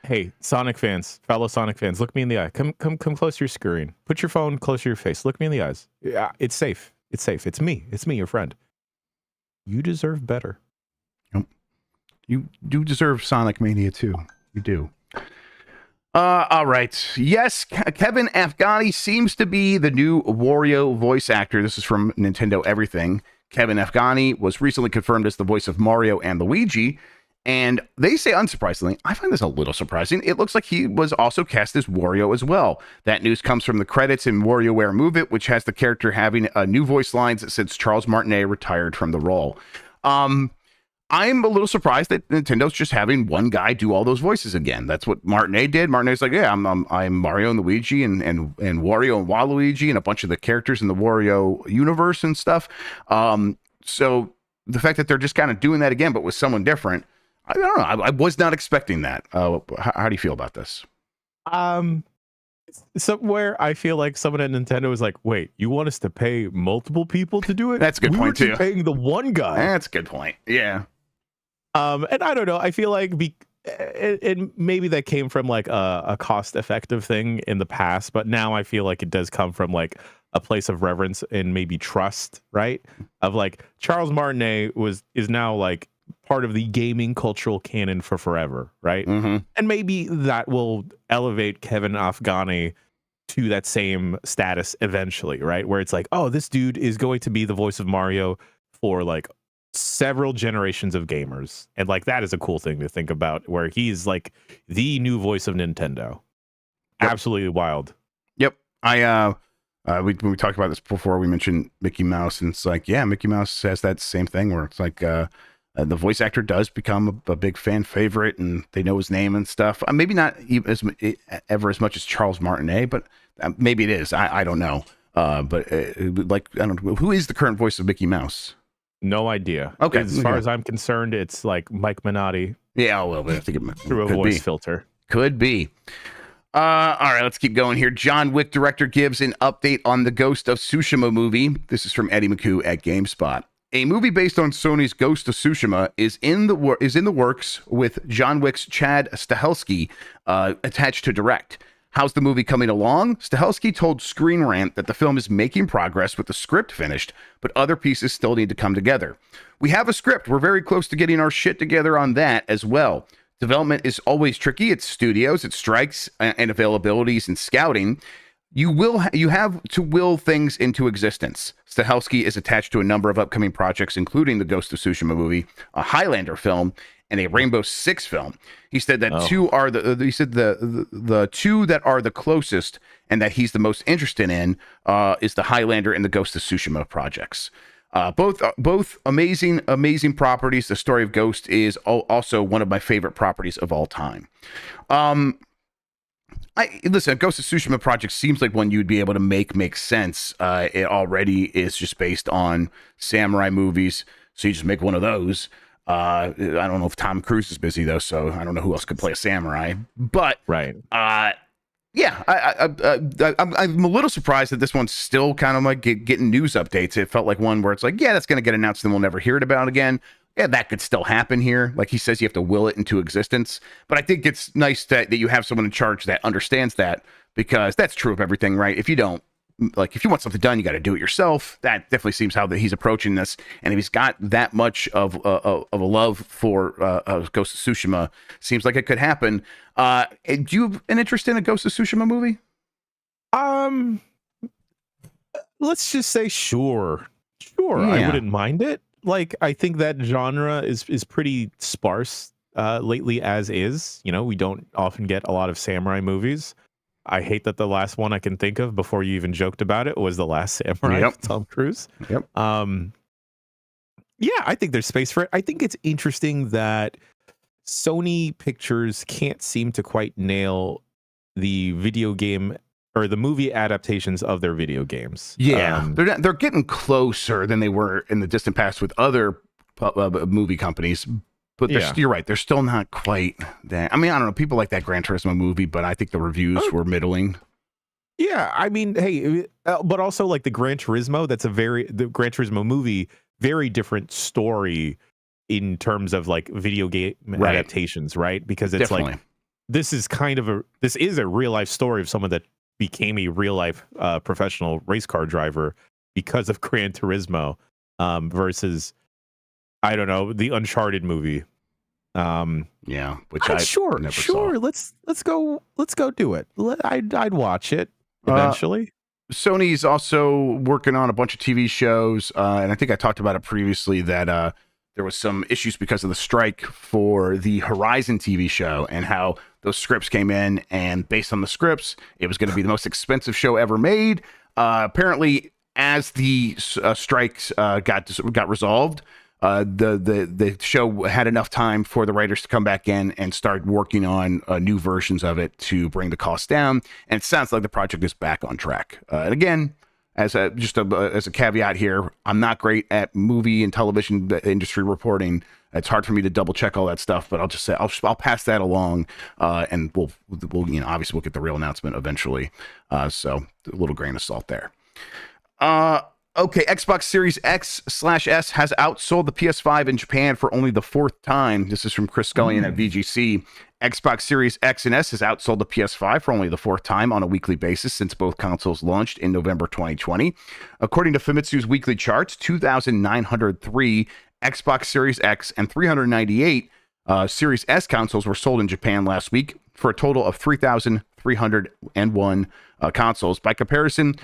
Hey, Sonic fans, fellow Sonic fans, look me in the eye. Come close to your screen. Put your phone close to your face. Look me in the eyes. Yeah, it's safe. It's safe. It's me, your friend. You deserve better. Yep. You do deserve Sonic Mania too. You do. All right. Yes, Kevin Afghani seems to be the new Wario voice actor. This is from Nintendo Everything. Kevin Afghani was recently confirmed as the voice of Mario and Luigi. And they say, unsurprisingly, I find this a little surprising, it looks like he was also cast as Wario as well. That news comes from the credits in WarioWare Move It, which has the character having new voice lines since Charles Martinet retired from the role. I'm a little surprised that Nintendo's just having one guy do all those voices again. That's what Martinet did. Martinet's like, yeah, I'm Mario and Luigi and Wario and Waluigi and a bunch of the characters in the Wario universe and stuff. So the fact that they're just kind of doing that again, but with someone different, I don't know. I was not expecting that. How do you feel about this? Somewhere I feel like someone at Nintendo was like, wait, you want us to pay multiple people to do it? That's a good point too. Paying the one guy. That's a good point. Yeah. And I don't know. I feel like and maybe that came from like a cost effective thing in the past, but now I feel like it does come from like a place of reverence and maybe trust, right? Of like Charles Martinet is now like part of the gaming cultural canon for forever, right? Mm-hmm. And maybe that will elevate Kevin Afghani to that same status eventually, right? Where it's like, oh, this dude is going to be the voice of Mario for like several generations of gamers, and like that is a cool thing to think about, where he's like the new voice of Nintendo. Yep. Absolutely wild. Yep. We talked about this before. We mentioned Mickey Mouse, and it's like, yeah, Mickey Mouse has that same thing where it's like the voice actor does become a big fan favorite, and they know his name and stuff. Maybe not even ever as much as Charles Martinet, but maybe it is. I don't know. But like, I don't know, who is the current voice of Mickey Mouse? No idea. Okay. As far as I'm concerned, it's like Mike Minotti. Yeah, well, we have to get through a voice filter. Could be. All right, let's keep going here. John Wick director gives an update on the Ghost of Tsushima movie. This is from Eddie McHugh at GameSpot. A movie based on Sony's Ghost of Tsushima is in the works with John Wick's Chad Stahelski attached to direct. How's the movie coming along? Stahelski told Screen Rant that the film is making progress with the script finished, but other pieces still need to come together. We have a script. We're very close to getting our shit together on that as well. Development is always tricky. It's studios, it's strikes and availabilities and scouting. You have to will things into existence. Stahelski is attached to a number of upcoming projects, including the Ghost of Tsushima movie, a Highlander film, and a Rainbow Six film. He said that the two that are the closest and that he's the most interested in is the Highlander and the Ghost of Tsushima projects. Both amazing properties. The story of Ghost is also one of my favorite properties of all time. Listen, Ghost of Tsushima project seems like one you'd be able to make sense. It already is just based on samurai movies, so you just make one of those. I don't know if Tom Cruise is busy though, so I don't know who else could play a samurai. But right, yeah, I'm a little surprised that this one's still kind of like getting news updates. It felt like one where it's like, yeah, that's going to get announced and we'll never hear it about again. Yeah, that could still happen here. Like he says, you have to will it into existence. But I think it's nice that you have someone in charge that understands that, because that's true of everything, right? If you don't, like, if you want something done, you got to do it yourself. That definitely seems how that he's approaching this. And if he's got that much of a love for Ghost of Tsushima, seems like it could happen. Do you have an interest in a Ghost of Tsushima movie? Let's just say sure. Yeah. I wouldn't mind it. Like, I think that genre is pretty sparse lately as is. You know, we don't often get a lot of samurai movies. I hate that the last one I can think of before you even joked about it was The Last Samurai with Tom Cruise. Yep. Yeah, I think there's space for it. I think it's interesting that Sony Pictures can't seem to quite nail the video game or the movie adaptations of their video games. Yeah, they're getting closer than they were in the distant past with other movie companies. But you're right, they're still not quite that. I mean, I don't know. People like that Gran Turismo movie, but I think the reviews were middling. Yeah, I mean, hey, but also like the Gran Turismo, the Gran Turismo movie, very different story in terms of like video game adaptations, right? Because it's like, this is a real life story of someone that became a real life professional race car driver because of Gran Turismo versus, I don't know, the Uncharted movie. Which I sure saw. Let's go do it. I'd watch it eventually. Sony's also working on a bunch of TV shows, and I think I talked about it previously that there was some issues because of the strike for the Horizon TV show and how those scripts came in, and based on the scripts, it was going to be the most expensive show ever made. Apparently, as the strikes got resolved, the show had enough time for the writers to come back in and start working on new versions of it to bring the cost down. And it sounds like the project is back on track. And again, as a caveat here, I'm not great at movie and television industry reporting. It's hard for me to double check all that stuff, but I'll just say I'll pass that along, and we'll obviously we'll get the real announcement eventually. So a little grain of salt there. Okay, Xbox Series X/S has outsold the PS5 in Japan for only the fourth time. This is from Chris Scullion at VGC. Xbox Series X and S has outsold the PS5 for only the fourth time on a weekly basis since both consoles launched in November 2020. According to Famitsu's weekly charts, 2,903 Xbox Series X and 398 Series S consoles were sold in Japan last week for a total of 3,301 consoles. By comparison,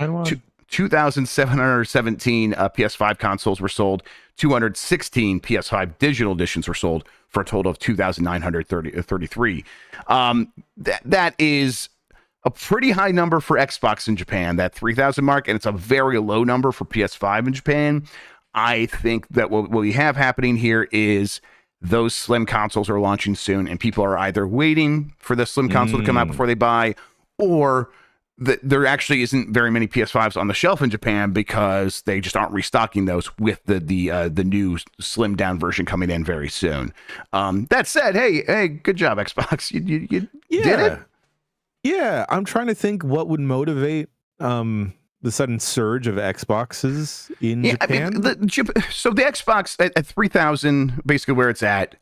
2,717 PS5 consoles were sold. 216 PS5 digital editions were sold for a total of 2,933. That is a pretty high number for Xbox in Japan, that 3,000 mark, and it's a very low number for PS5 in Japan. I think that what we have happening here is those slim consoles are launching soon, and people are either waiting for the slim console to come out before they buy, or there actually isn't very many PS5s on the shelf in Japan because they just aren't restocking those with the new slimmed down version coming in very soon. That said, hey, good job, Xbox. You did it. Yeah, I'm trying to think what would motivate the sudden surge of Xboxes in Japan. I mean, so the Xbox at 3,000, basically where it's at,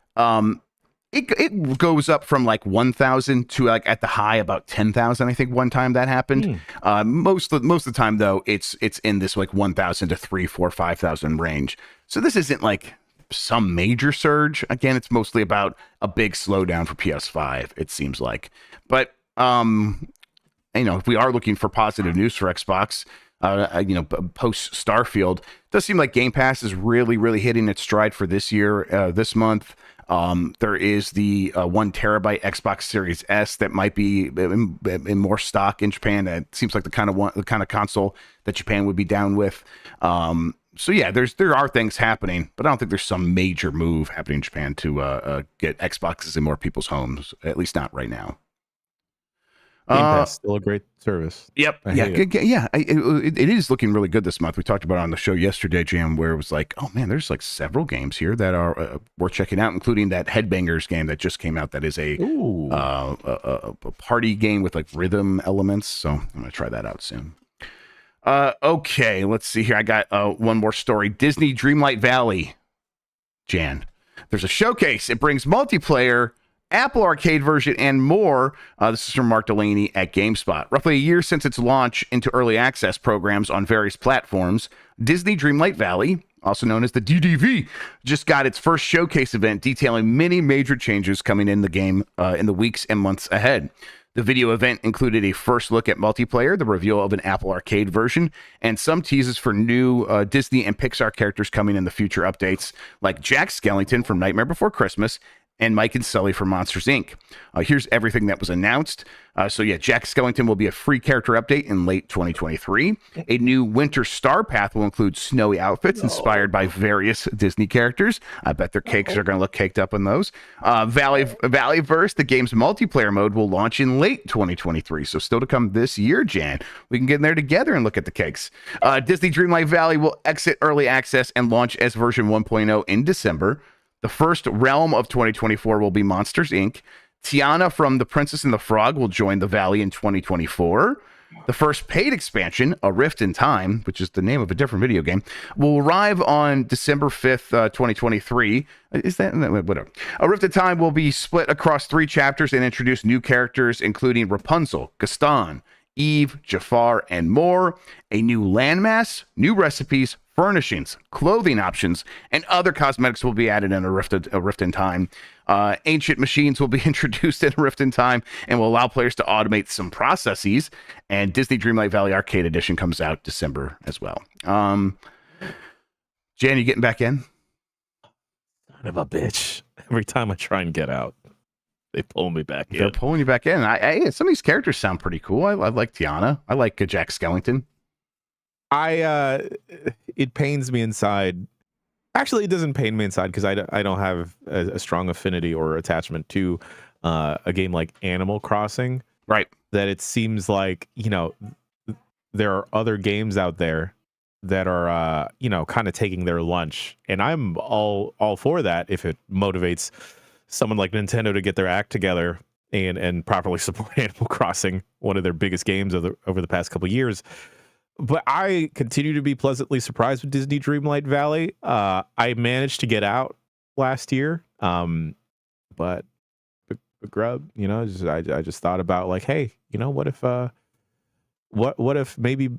it goes up from like 1,000 to like at the high about 10,000. I think one time that happened. Most of the time though, it's in this like 1,000 to 3, 4, 5,000 range. So this isn't like some major surge. Again, it's mostly about a big slowdown for PS5. It seems like, but if we are looking for positive news for Xbox, post Starfield, it does seem like Game Pass is really, really hitting its stride for this year, this month. There is the 1 terabyte Xbox Series S that might be in more stock in Japan. That seems like the kind of console that Japan would be down with. So yeah, there are things happening, but I don't think there's some major move happening in Japan to get Xboxes in more people's homes. At least not right now. Game Pass still a great service. Yep. It is looking really good this month. We talked about it on the show yesterday, Jam, where it was like, oh man, there's like several games here that are worth checking out, including that Headbangers game that just came out. That is a party game with like rhythm elements. So I'm gonna try that out soon. Okay, let's see here. I got one more story. Disney Dreamlight Valley, Jan. There's a showcase. It brings multiplayer, Apple Arcade version, and more. This is from Mark Delaney at GameSpot. Roughly a year since its launch into early access programs on various platforms, Disney Dreamlight Valley, also known as the DDV, just got its first showcase event detailing many major changes coming in the game in the weeks and months ahead. The video event included a first look at multiplayer, the reveal of an Apple Arcade version, and some teases for new Disney and Pixar characters coming in the future updates, like Jack Skellington from Nightmare Before Christmas and Mike and Sully from Monsters, Inc. Here's everything that was announced. Jack Skellington will be a free character update in late 2023. A new winter star path will include snowy outfits inspired by various Disney characters. I bet their cakes are going to look caked up in those. Valleyverse, the game's multiplayer mode, will launch in late 2023. So still to come this year, Jan. We can get in there together and look at the cakes. Disney Dreamlight Valley will exit early access and launch as version 1.0 in December. The first realm of 2024 will be Monsters, Inc. Tiana from The Princess and the Frog will join the Valley in 2024. The first paid expansion, A Rift in Time, which is the name of a different video game, will arrive on December 5th, 2023. Is that whatever? A Rift in Time will be split across 3 chapters and introduce new characters, including Rapunzel, Gaston, Eve, Jafar, and more. A new landmass, new recipes, furnishings, clothing options, and other cosmetics will be added in A Rift in Time. Ancient machines will be introduced in A Rift in Time and will allow players to automate some processes. And Disney Dreamlight Valley Arcade Edition comes out December as well. Jan, you getting back in? Son of a bitch. Every time I try and get out, they pull me back in. They're pulling you back in. Some of these characters sound pretty cool. I like Tiana. I like Jack Skellington. It pains me inside. Actually, it doesn't pain me inside because I don't have a strong affinity or attachment to a game like Animal Crossing. Right. That it seems like, there are other games out there that are, kind of taking their lunch. And I'm all for that if it motivates someone like Nintendo to get their act together and properly support Animal Crossing, one of their biggest games over the past couple of years. But I continue to be pleasantly surprised with Disney Dreamlight Valley. I managed to get out last year, but Grubb, I just thought about like, hey, what if maybe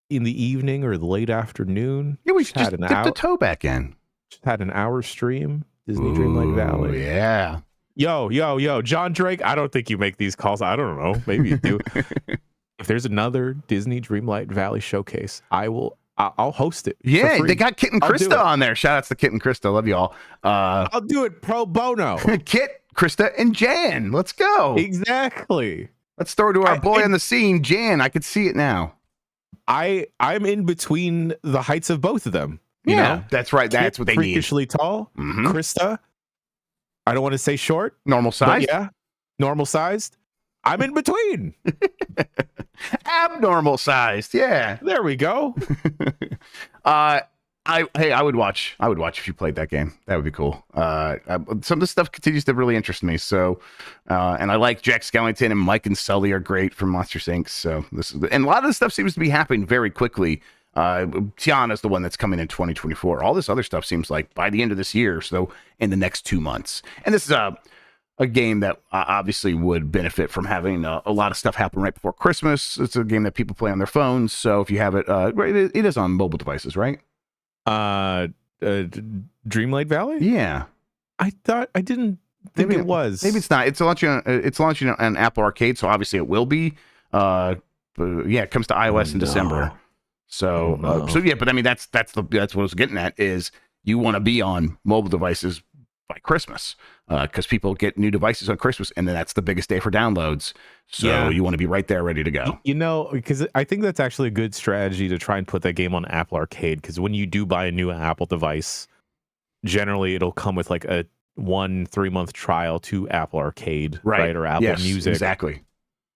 in the evening or the late afternoon, we should just dip the toe back in. Just had an hour stream, Disney Dreamlight Valley. Yeah. Yo, John Drake. I don't think you make these calls. I don't know. Maybe you do. If there's another Disney Dreamlight Valley showcase, I'll host it. Yeah, they got Kit and Krista on there. Shout outs to Kit and Krista. Love y'all. I'll do it pro bono. Kit, Krista, and Jan. Let's go. Exactly. Let's throw to our boy on the scene, Jan. I could see it now. I'm in between the heights of both of them. You know? That's right. That's what they need. Freakishly tall. Mm-hmm. Krista, I don't want to say short. Normal size. Yeah, normal sized. I'm in between. Abnormal sized. Yeah. There we go. I I would watch if you played that game. That would be cool. Some of the stuff continues to really interest me. So, and I like Jack Skellington and Mike and Sully are great from Monsters Inc. So and a lot of the stuff seems to be happening very quickly. Tiana is the one that's coming in 2024. All this other stuff seems like by the end of this year. So in the next 2 months, and this is a game that obviously would benefit from having a lot of stuff happen right before Christmas. It's a game that people play on their phones. So if you have it, it is on mobile devices, right? Dreamlight Valley? Yeah. I didn't think it was. Maybe it's not. It's launching on Apple Arcade, so obviously it will be. But yeah, it comes to iOS in December. So yeah, but I mean that's what I was getting at is you want to be on mobile devices by Christmas because people get new devices on Christmas, and then that's the biggest day for downloads. So you want to be right there, ready to go. Because I think that's actually a good strategy to try and put that game on Apple Arcade. Because when you do buy a new Apple device, generally it'll come with like a 1-3 month trial to Apple Arcade, right? Or Apple Music, exactly.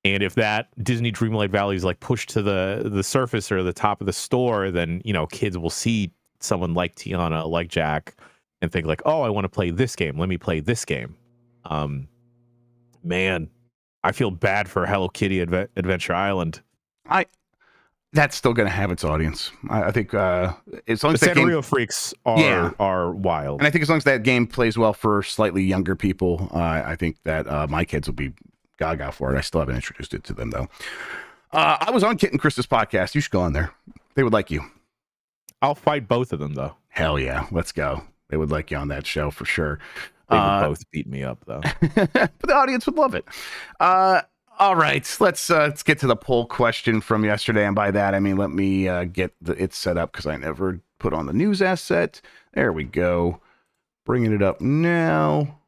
And if that Disney Dreamlight Valley is like pushed to the surface or the top of the store, then kids will see someone like Tiana, like Jack, and think like, oh, I want to play this game. Let me play this game. Man, I feel bad for Hello Kitty Adventure Island. That's still going to have its audience. I think as long as the Sanrio freaks are wild, and I think as long as that game plays well for slightly younger people, I think that my kids will be gaga for it. I still haven't introduced it to them though. I was on Kit and Chris's podcast. You should go on there. They would like you. I'll fight both of them though. Hell yeah, let's go. They would like you on that show for sure. They would both beat me up though. But the audience would love it. All right, let's get to the poll question from yesterday, and by that I mean let me get it set up because I never put on the news asset. There we go. Bringing it up now.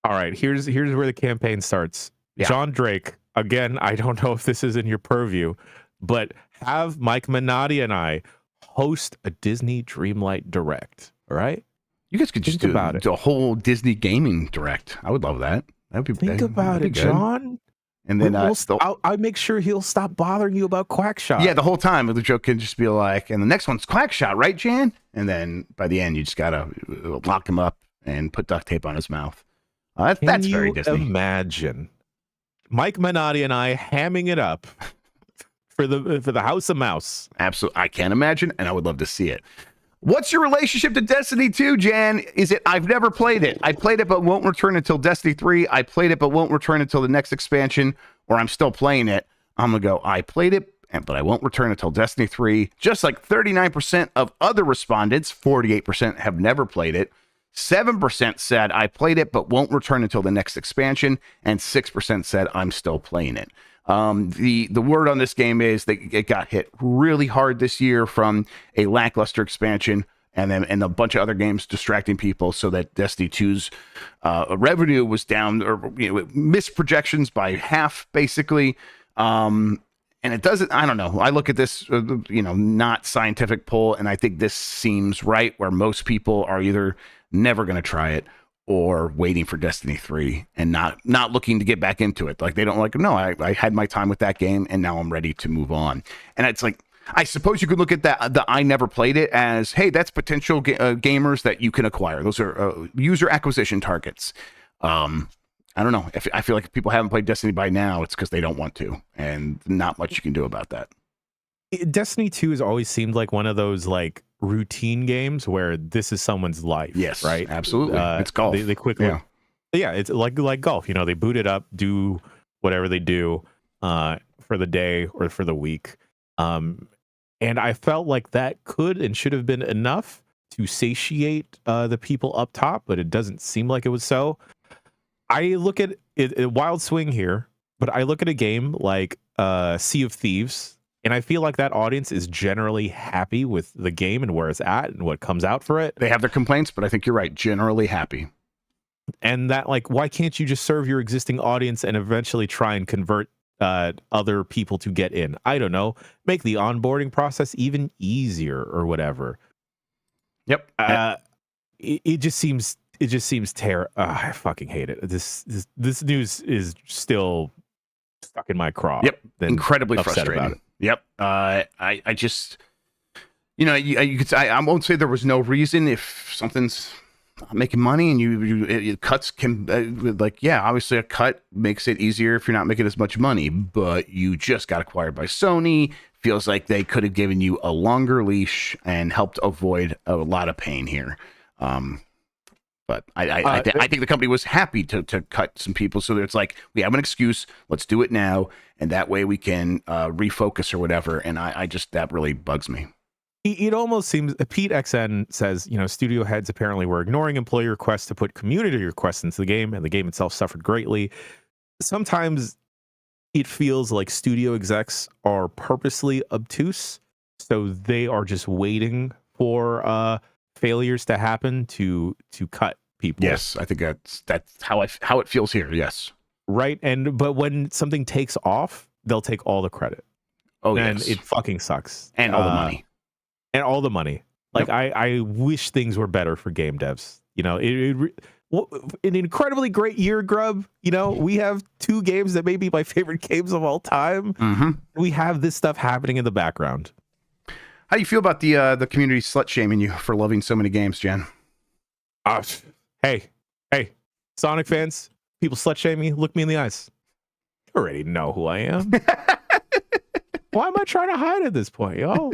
All right, here's where the campaign starts. Yeah. John Drake, again, I don't know if this is in your purview, but have Mike Minotti and I host a Disney Dreamlight Direct. All right, you guys could just do a whole Disney gaming direct. I would love that. That'd be think about it, John. And then I'll make sure he'll stop bothering you about Quackshot. Yeah, the whole time the joke can just be like, and the next one's Quackshot, right, Jan? And then by the end, you just gotta lock him up and put duct tape on his mouth. That's very Disney. Imagine Mike Minotti and I hamming it up for the House of Mouse. Absolutely, I can't imagine, and I would love to see it. What's your relationship to Destiny 2, Jan? Is it I've never played it? I played it but won't return until Destiny 3. I played it but won't return until the next expansion, or I'm still playing it. I'm gonna go, I played it, but I won't return until Destiny 3. Just like 39% of other respondents, 48% have never played it. 7% said I played it but won't return until the next expansion, and 6% said I'm still playing it. The word on this game is that it got hit really hard this year from a lackluster expansion and a bunch of other games distracting people, so that Destiny 2's revenue was down, or missed projections by half basically. And it doesn't, I don't know. I look at this, not scientific poll, and I think this seems right, where most people are either never going to try it or waiting for Destiny 3 and not looking to get back into it. Like they don't like, no, I had my time with that game and now I'm ready to move on. And it's like, I suppose you could look at that, the I never played it as, hey, that's potential gamers that you can acquire. Those are user acquisition targets. I don't know. I feel like if people haven't played Destiny by now, it's because they don't want to, and not much you can do about that. Destiny 2 has always seemed like one of those like routine games where this is someone's life. Yes, right. Absolutely. It's golf. They quickly, yeah, it's like golf. They boot it up, do whatever they do for the day or for the week. And I felt like that could and should have been enough to satiate the people up top, but it doesn't seem like it was so. I look at it, a wild swing here, but I look at a game like Sea of Thieves, and I feel like that audience is generally happy with the game and where it's at and what comes out for it. They have their complaints, but I think you're right. Generally happy. And that, like, why can't you just serve your existing audience and eventually try and convert other people to get in? I don't know. Make the onboarding process even easier or whatever. Yep. It just seems terrible. I fucking hate it. This news is still stuck in my craw. Yep. Incredibly frustrating. About it. Yep. I just, You know, you could say, I won't say there was no reason if something's not making money and it cuts can obviously a cut makes it easier if you're not making as much money, but you just got acquired by Sony. Feels like they could have given you a longer leash and helped avoid a lot of pain here. But I think the company was happy to cut some people, so that it's like, we have an excuse, let's do it now, and that way we can refocus or whatever. And I just, that really bugs me. It almost seems, Pete XN says, studio heads apparently were ignoring employee requests to put community requests into the game, and the game itself suffered greatly. Sometimes it feels like studio execs are purposely obtuse, so they are just waiting for failures to happen to cut people. Yes, I think that's how it feels here. Yes, right. But when something takes off, they'll take all the credit. Oh, and yes, it fucking sucks. And all the money. And all the money. Like, Yep. I wish things were better for game devs. An incredibly great year, Grubb. We have 2 games that may be my favorite games of all time. Mm-hmm. We have this stuff happening in the background. How do you feel about the community slut shaming you for loving so many games, Jen? Hey, Sonic fans, people slut shame me. Look me in the eyes. You already know who I am. Why am I trying to hide at this point, yo?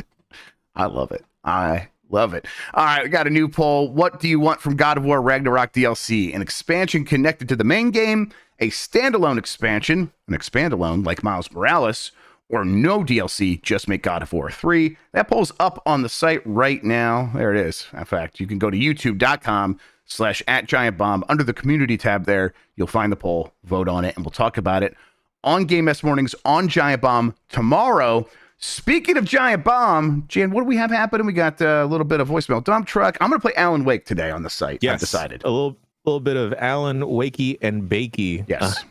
I love it. I love it. All right, we got a new poll. What do you want from God of War Ragnarök DLC? An expansion connected to the main game, a standalone expansion, an expandalone like Miles Morales, or no DLC, just make God of War 3? That poll's up on the site right now. There it is. In fact, you can go to youtube.com/@giantbomb. Under the community tab there, you'll find the poll, vote on it, and we'll talk about it on Game S Mornings on Giant Bomb tomorrow. Speaking of Giant Bomb, Jan, what do we have happening? We got a little bit of voicemail dump truck. I'm going to play Alan Wake today on the site. Yes, I've decided. A little bit of Alan Wakey and Bakey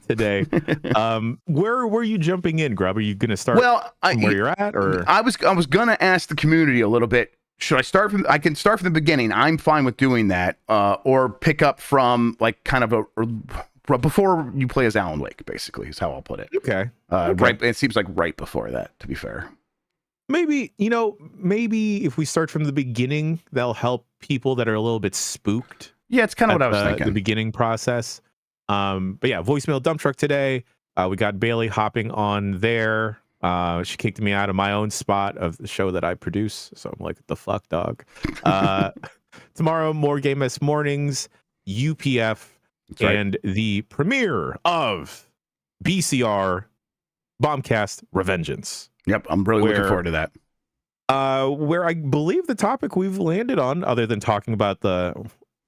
today. Where were you jumping in, Grubb? Are you going to start from where you're at? Or I was going to ask the community a little bit. Should I start from? I can start from the beginning. I'm fine with doing that, or pick up from like kind of before you play as Alan Wake, basically, is how I'll put it. Okay. Right. It seems like right before that, to be fair. Maybe if we start from the beginning, that'll help people that are a little bit spooked. Yeah, it's kind of what I was thinking. The beginning process. But yeah, voicemail dump truck today. We got Bailey hopping on there. She kicked me out of my own spot of the show that I produce. So I'm like, the fuck, dog. Tomorrow, more Game S Mornings, UPF, and the premiere of BCR Bombcast Revengeance. Yep, I'm really looking forward to that. Where I believe the topic we've landed on, other than talking about the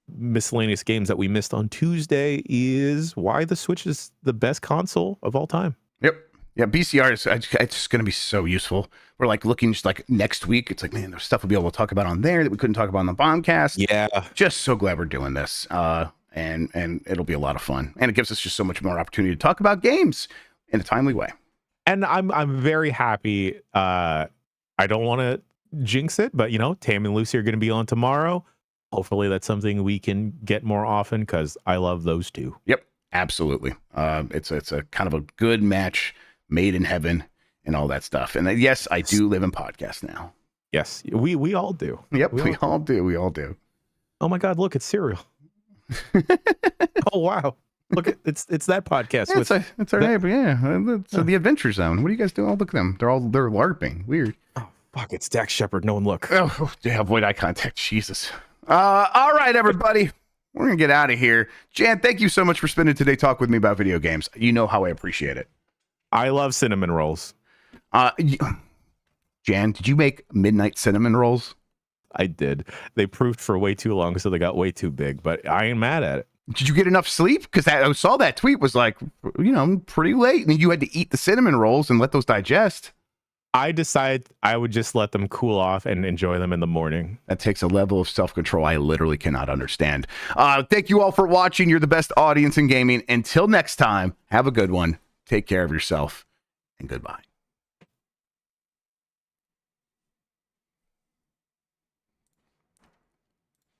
miscellaneous games that we missed on Tuesday, is why the Switch is the best console of all time. Yep. Yeah, BCR is it's just going to be so useful. We're like looking just like next week. It's like, man, there's stuff we'll be able to talk about on there that we couldn't talk about on the Bombcast. Yeah. Just so glad we're doing this. And it'll be a lot of fun. And it gives us just so much more opportunity to talk about games in a timely way. And I'm very happy. I don't want to jinx it, but Tam and Lucy are going to be on tomorrow. Hopefully that's something we can get more often, because I love those two. Yep, absolutely. It's a kind of a good match made in heaven and all that stuff. And yes, I do live in podcast now. Yes, we all do. Yep, we all do. We all do. Oh my God, look, it's cereal. Oh wow. Look, it's that podcast. Yeah, it's our neighbor. Yeah, so the Adventure Zone. What are you guys doing? Oh, look at them. They're LARPing. Weird. Oh fuck! It's Dax Shepard. No one look. Oh, yeah, avoid eye contact. Jesus. All right, everybody. We're gonna get out of here. Jan, thank you so much for spending today talking with me about video games. You know how I appreciate it. I love cinnamon rolls. Jan, did you make midnight cinnamon rolls? I did. They proofed for way too long, so they got way too big. But I ain't mad at it. Did you get enough sleep? Because I saw that tweet was like, pretty late, and you had to eat the cinnamon rolls and let those digest. I decided I would just let them cool off and enjoy them in the morning. That takes a level of self-control I literally cannot understand. Thank you all for watching. You're the best audience in gaming. Until next time, have a good one. Take care of yourself, and goodbye.